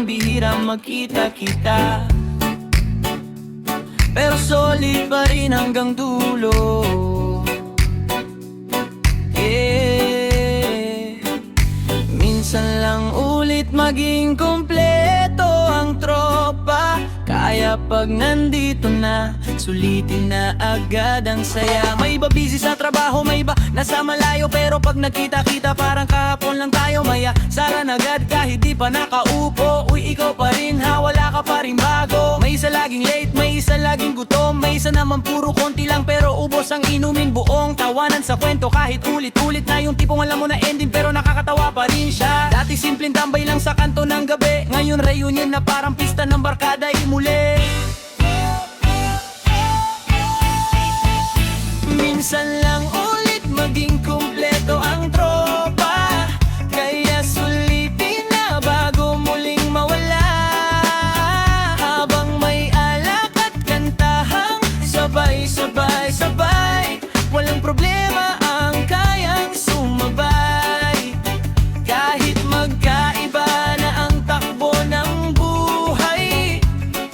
naman bihira magkita-kita, pero solid pa rin hanggang dulo. Minsan lang ulit maging kompleto ang tropa, kaya pag nandito na, sulitin na agad ang saya. May iba busy sa trabaho, may iba nasa malayo, pero pag nagkita-kita parang kahapon lang tayo. Maya saran agad kahit di pa nakaupo. Uy, ikaw pa rin ha, wala ka pa rin bago. May isa laging late, may isa laging gutom, may isa naman puro konti lang pero ubos ang inumin. Buong tawanan sa kwento kahit ulit-ulit na, yung tipong alam mo na ending pero nakakatawa pa rin siya. Dati simpleng tambay lang sa kanto ng gabi, ngayon reunion na parang pista ng barkada imuli. Minsan lang ulit maging kumpleto ang tropa, kaya sulitin na bago muling mawala. Habang may alak at kantahang sabay-sabay, walang problema ang kayang sumabay. Kahit magkaiba na ang takbo ng buhay,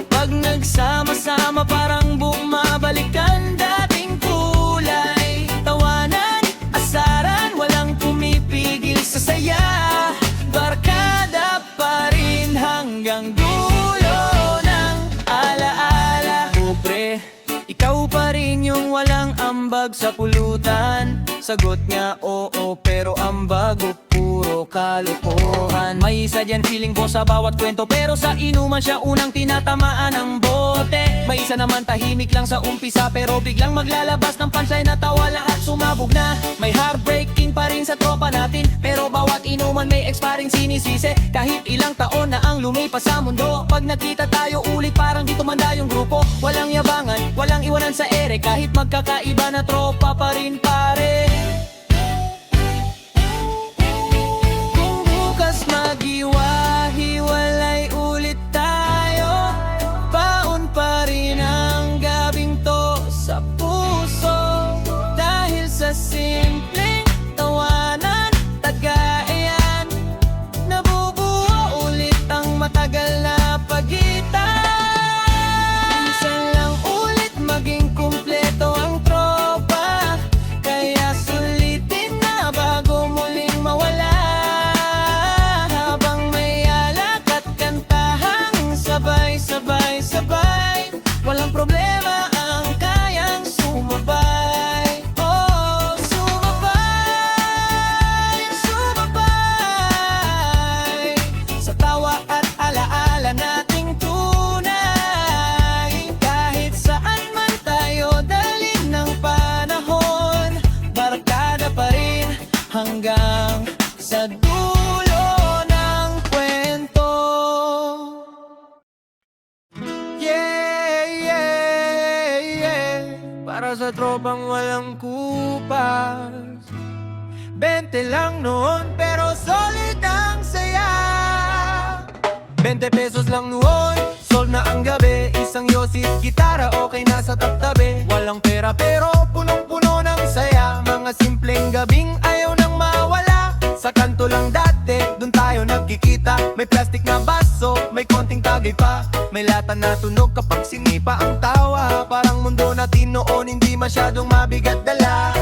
pag nagsama-sama parang bumabalik ang dating kulay. Tawanan, asaran, walang pumipigil sa saya, barkada pa rin hanggang dulo ng alaala. O pre, ikaw pa rin yung walang ambag sa pulutan. Sagot niya oo, pero ang bago puro kalokohan. May isa dyan feeling ko sa bawat kwento, pero sa inuman siya unang tinatamaan ng bote. May isa naman tahimik lang sa umpisa, pero biglang maglalabas ng pansay na tawa, lahat sumabog na. May heartbreaking pa rin sa tropa natin, pero bawat inuman may expiring sinisisi. Kahit ilang taon na ang lumipas sa mundo, pag nakita tayo ulit parang di tumanda yung grupo. Walang yabangan, walang iwanan sa ere, kahit magkakaiba na tropa pa rin pare. Kung bukas maghiwa-hiwalay ulit tayo, baon pa rin ang gabing to sa puso. Dahil sa simpleng tawanan, tagayan, nabubuo ulit ang matagal na pagitan. Minsan lang ulit maging kumpleto ang tropa, kaya sulitin na bago muling mawala. Habang may alak at kantahang sabay-sabay, walang problema ang kayang sumabay. Oh, sumabay sa tawa at alaala nating tunay. Kahit saan man tayo dalhin ng panahon, barkada pa rin hanggang sa dulo ng kwento. Para sa tropang walang kupas, 20 lang noon pero solid ang saya. 20 pesos lang noon, solve na ang gabi. Isang yosit, gitara, okay na sa tabi. Walang pera pero punong-puno ng saya. Mga simpleng gabing ayaw nang mawala. Sa kanto lang dati, dun tayo nagkikita. May plastic na baso, may konting tagay pa. May lata na tunog kapag sinipa ang tawa. Parang mundo natin noon hindi masyadong mabigat dala.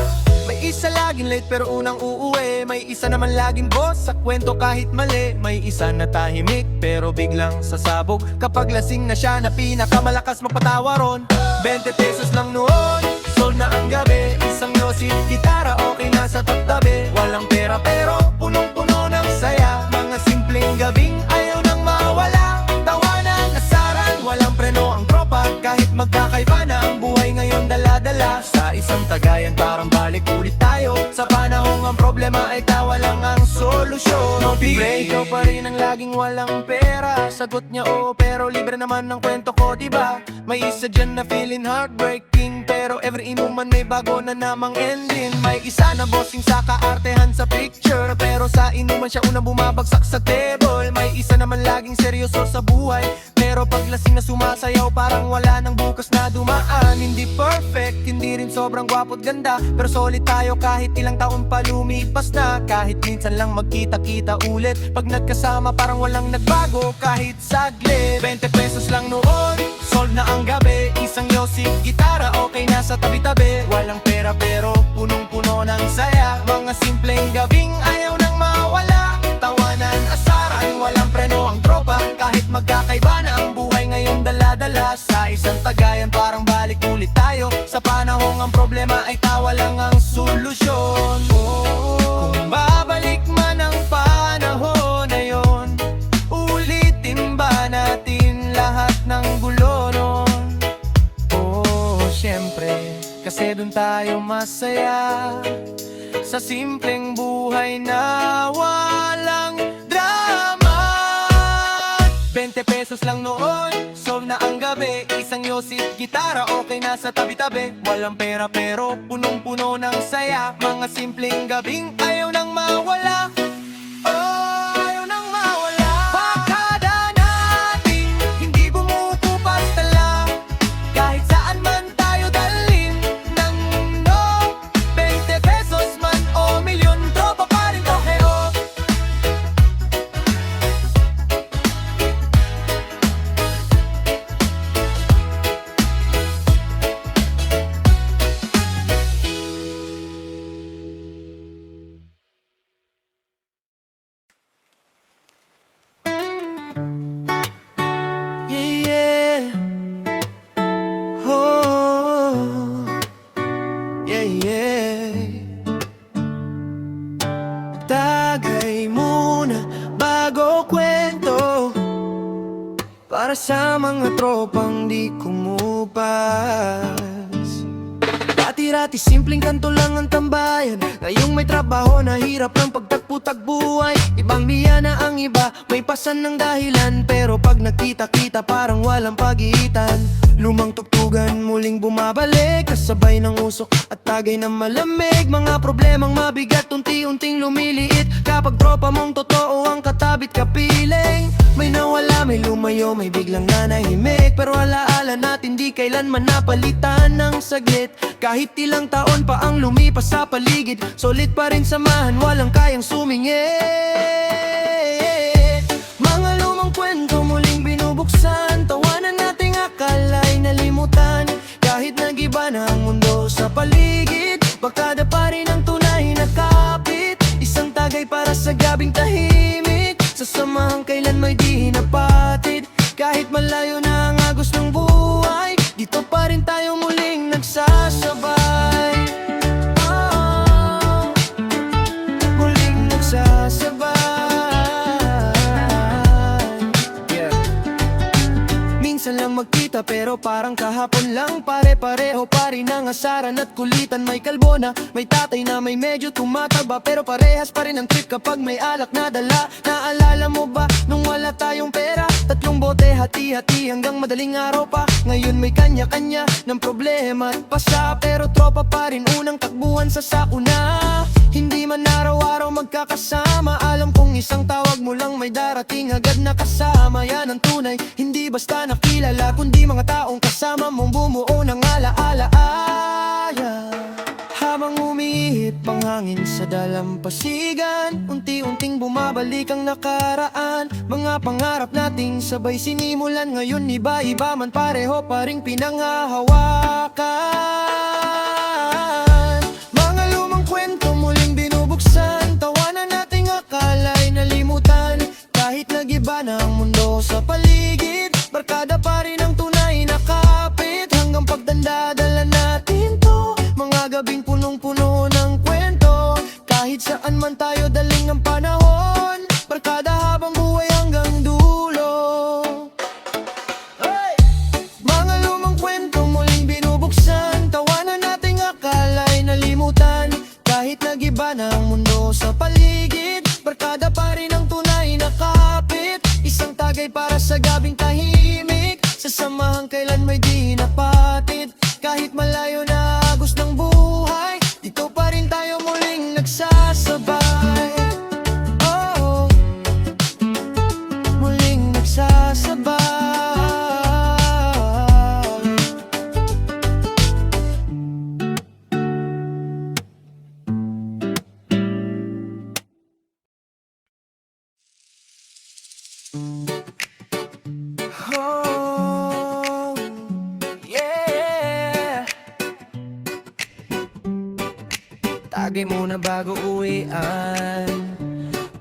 May isa laging late pero unang uuwi. May isa naman laging boss sa kwento kahit mali. May isa na tahimik pero biglang sasabog kapag lasing na siya na pinakamalakas magpatawa ron. 20 pesos lang noon, solve na ang gabi. Isang yosit, gitara, okay na sa tabi. Walang pera pero punong-puno ng saya. Mga simpleng gabing ayaw nang mawala. Tawanan, asaran, walang preno ang tropa. Kahit magkakaiba na ang buhay ngayon, dala-dala sa isang tagayan, parang balik ulit tayo. Sa panahong ang problema ay tawa lang ang solusyon. No big, ikaw pa rin ang laging walang pera. Sagot niya oo, pero libre naman ng kwento ko, diba? May isa dyan na feeling heartbreaking, pero every inuman may bago na namang ending. May isa na bossing sa kaartehan sa picture, pero sa inuman siya unang bumabagsak sa table. May isa naman laging seryoso sa buhay, pero pag lasing na sumasayaw parang wala nang bukas na dumaan. Hindi perfect, hindi rin sobrang gwapo't ganda, pero solid tayo kahit ilang taon pa lumipas na. Kahit minsan lang magkita-kita ulit, pag nagkasama parang walang nagbago kahit saglit. 20 pesos lang noon, solve na ang gabi. Isang yosip, gitara, okay na sa tabi-tabi. Walang pera pero punong-puno ng saya. Mga simpleng gabing ayaw nang mawala. Tawanan, asaran, walang preno ang tropa. Kahit magkakaiba na ang buhay ngayon, dala-dala sa isang tagayan. Parang balik ulit tayo sa panahong ang problema ay tawa lang ang solusyon. Kung babalik man ang panahon na yon, ulitin ba natin lahat ng gulo nun? Siyempre, kasi dun tayo masaya sa simpleng buhay na walang drama. 20 pesos lang noon, solve na ang gabi. Isang yosit, gitara, okay na sa tabi-tabi. Walang pera pero punong-puno ng saya. Mga simpleng gabing ayaw nang mawala. Ayaw nang mawala. Pakada natin, hindi bumubupas tala. Kahit saan man tayo dalhin ng mundo, 20 pesos man o milyon, tropa pa rin tokeo. Yeah, oh, yeah. Tagay muna bago kwento, para sa mga tropang di kumupas. Dati-rati simpleng kanto lang ang tambayan, ngayong may trabaho na hirap ng pagtagpo-tagbuhay. Ibang niya na ang iba, may pasan ng dahilan, pero pag nakita-kita parang walang pag-iitan. Lumang tugtugan muling bumabalik, kasabay ng usok at tagay ng malamig. Mga problemang mabigat unti-unting lumiliit, kapag tropa mong totoo ang katabit kapiling. May nawala, may lumayo, may biglang nanahimik, pero alaala natin di kailanman napalitan ng saglit. Kahit ilang taon pa ang lumipas sa paligid, solid pa rin samahan, walang kayang sumingit. Mga lumang kwento muling binubuksan, tawanan nating akala'y nalimutan. Kahit nag-iba na ang mundo sa paligid, bakada pa rin ang tunay na kapit. Isang tagay para sa gabing tahimik, sa samahang kailan may di napatid. Kahit malayo na ang agos ng buhay, dito pa rin tayo muling nagsasabay. Muling nagsasabay. Minsan lang magkita pero parang kahapon lang. Pare-pareho pa rin ang asaran at kulitan. May kalbo na, may tatay na may medyo tumataba, pero parehas pa rin ang trip kapag may alak na dala. Naalala mo ba nung wala tayong pera? Tatlong bote hati-hati hanggang madaling araw pa. Ngayon may kanya-kanya ng problema at pasa, pero tropa pa rin unang takbuhan sa sakuna. Hindi man araw-araw magkakasama, alam kong isang tawag mo lang may darating agad na kasama. Yan ang tunay, hindi basta nakilala, kundi mga taong kasama mong bumuo ng alaala. Habang umihip ang hangin sa dalampasigan, unti-unting bumabalik ang nakaraan. Mga pangarap nating sabay sinimulan, ngayon iba-iba man pareho pa ring pinanghahawakan. Mga lumang kwento muling binubuksan, tawanan nating akala'y nalimutan. Kahit nag-iba na ang mundo sa paligid, barkada pa rin ang tunay na kapit. Hanggang pagtanda dala natin to, mga gabing punong-puno ng kwento. Kahit saan man tayo daling ng panahon, barkada habang buhay hanggang dulo. Hey! Mga lumang kwento muling binubuksan, tawanan nating akala'y nalimutan. Kahit nag-iba na ang mundo sa paligid, barkada pa rin ang tunay na kapit. Isang tagay para sa gabing tahimik, sa samahang kailan may di napatid. Kahit malayo na bagay muna bago uwian,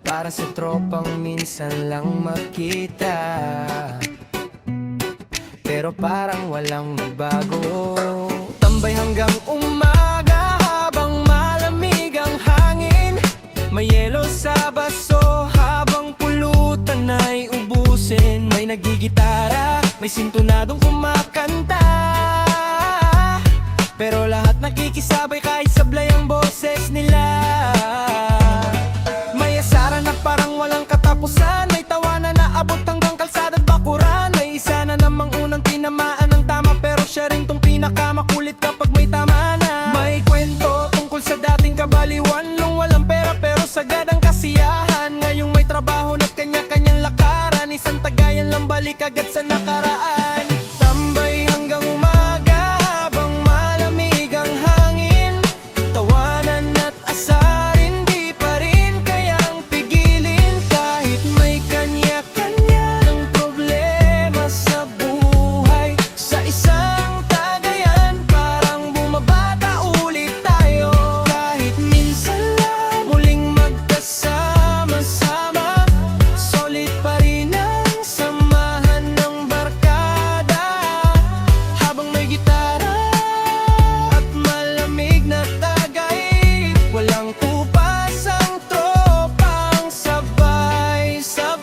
para sa tropang minsan lang makita, pero parang walang nagbago. Tambay hanggang umaga habang malamig ang hangin, may yelo sa baso habang pulutan ay ubusin. May nagigitara, may sintunadong kumakanta, pero lahat nakikisabay kahit sablay ang boses nila. May asara na parang walang katapusan, may tawanan na abot hanggang kalsada't bakuran. May isa na namang unang tinamaan ng tama, pero siya rin tong pinakamakulit kapag may tama na. May kwento tungkol sa dating kabaliwan, nung walang pera pero sagad ang kasiyahan. Ngayong may trabaho na kanya-kanyang lakaran, isang tagayan lang balik agad sa nakaraan. Tambay hanggang umaga habang malamig ang hangin, tawanan at asarin di pa rin kayang pigilin. Kahit may kanya-kanya ng problema sa buhay, sa isang tagayan parang bumabata ulit tayo. Kahit minsan lang muling magkasama-sama, solid pa rin ang samahan ng barkada. Habang may gitara at malamig na tagay, walang kupas ang tropang sabay-sabay.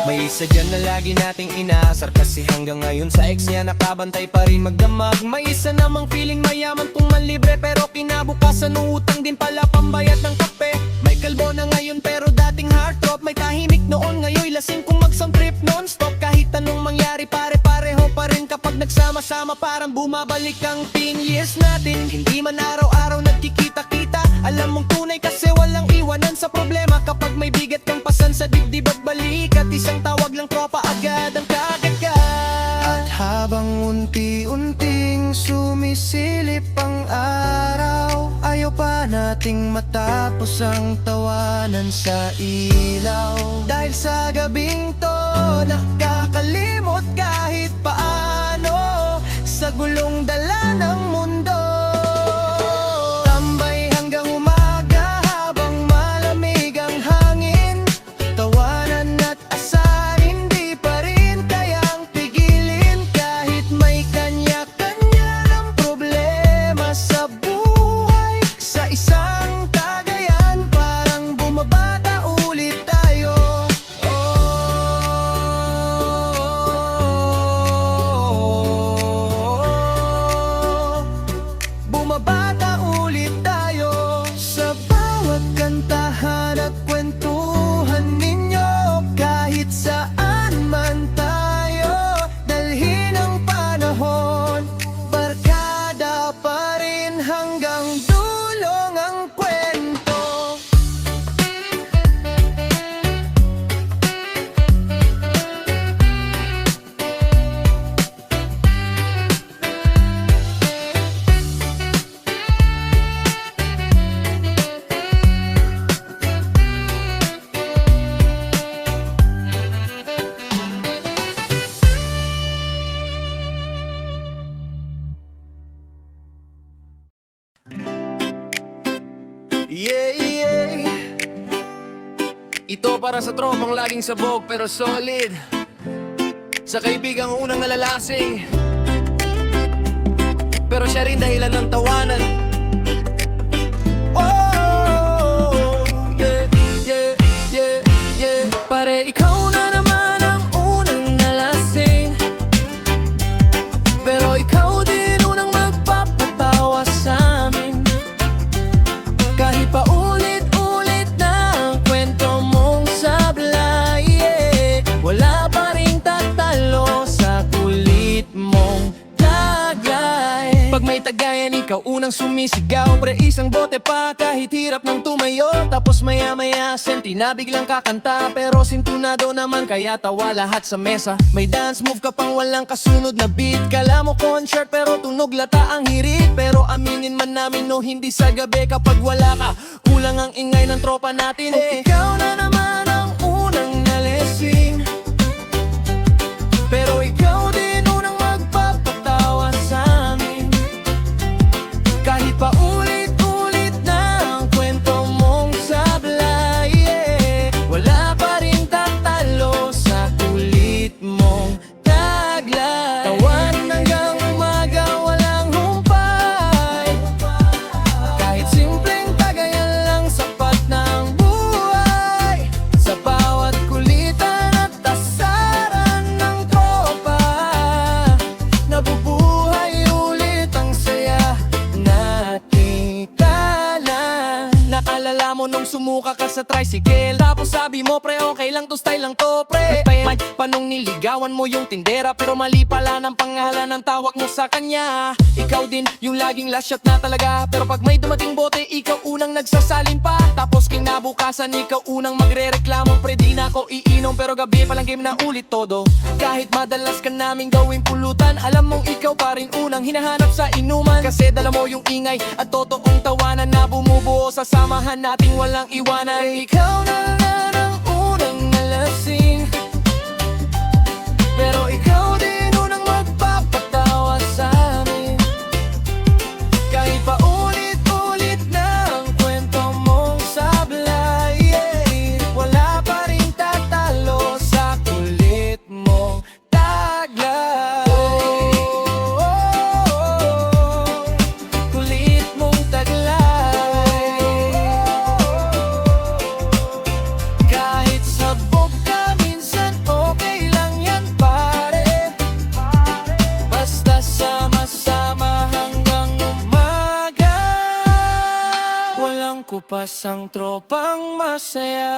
May isa dyan na lagi nating inaasar, kasi hanggang ngayon sa ex niya nakabantay pa rin magdamag. May isa namang feeling mayaman kung manlibre, pero kinabukasan utang din pala pambayad ng kape. May kalbo na ngayon pero dating heartthrob, may tahimik noon ngayon lasing kung mag-sound trip non-stop. Kahit anong mangyari pare-pareho pa rin kapag nagsama-sama, parang bumabalik ang teen years natin. Hindi man araw-araw nagkikita-kita, alam mong tunay kasi walang iwanan sa problema. Kapag may bigat kang pasan sa dibdib at balik, at isang tawag lang tropa agad ang kagagad. At habang unti-unting sumisilip ang araw, ayaw pa nating matapos ang tawanan sa ilaw. Dahil sa gabing to, nakakalimot kahit paano sa gulong dala ng mundo. Tambay hanggang umaga habang malamig ang hangin, tawanan at asarin di pa rin kayang pigilin. Kahit may kanya-kanya ng problema sa buhay, sa isang tagayan parang bumabata ulit tayo. Bumabata ulit tayo sa bawat kantahan at kwentuhan ninyo. Kahit saan man tayo dalhin ang panahon, barkada pa rin hanggang dulong ang kwento. Yeah. Ito para sa tropang laging sabog pero solid, sa kaibigang unang nalalasing, pero siya rin dahilan ng tawanan. Oh, yeah. Pare, ikaw na naman ang unang nalasing, pero ikaw din unang magpapatawa sa amin. Kahit pa ulit-ulit na ang kwento mong sablay, wala pa rin tatalo sa kulit mong tagay. Pag may tagayan, ikaw unang sumisigaw. Pre, isang bote pa kahit hirap ng tumayo. Tapos maya-maya, senti na biglang kakanta, pero sintunado naman kaya tawa lahat sa mesa. May dance move ka pang walang kasunod na beat. Kala mo concert pero tunog lata ang hirit. Pero aminin man namin no, hindi sa gabi kapag wala ka. Kulang ang ingay ng tropa natin. Ikaw na naman ang unang nalising, pero ikaw din unang magpapatawa sa amin. Kahit pa ulit-ulit na mo nung sumuka ka sa tricycle. Tapos sabi mo pre, okay lang to, style lang to pre. May panong niligawan mo yung tindera, pero mali pala ng pangalan ng tawag mo sa kanya. Ikaw din yung laging last shot na talaga, pero pag may dumating bote, ikaw unang nagsasalin pa. Tapos kinabukasan, ikaw unang magre-reklamo. Pre, di na ako iinom, pero gabi palang game na ulit todo. Kahit madalas ka naming gawing pulutan, alam mong ikaw pa rin unang hinahanap sa inuman. Kasi dala mo yung ingay at totoong tawanan na bumubuo sa samahan nating walang iwanan. Ikaw na lang ang unang nalasing, pero ikaw din unang magpapatawa sa amin. Kahit pa ulit-ulit na ang kwento mong sablay, wala pa rin tatalo sa kulit mong taglay. Kulit mong taglay. Kahit sabog ka minsan, okay lang yan pare. Basta sama-sama hanggang umaga. Walang kupas ang tropang masaya.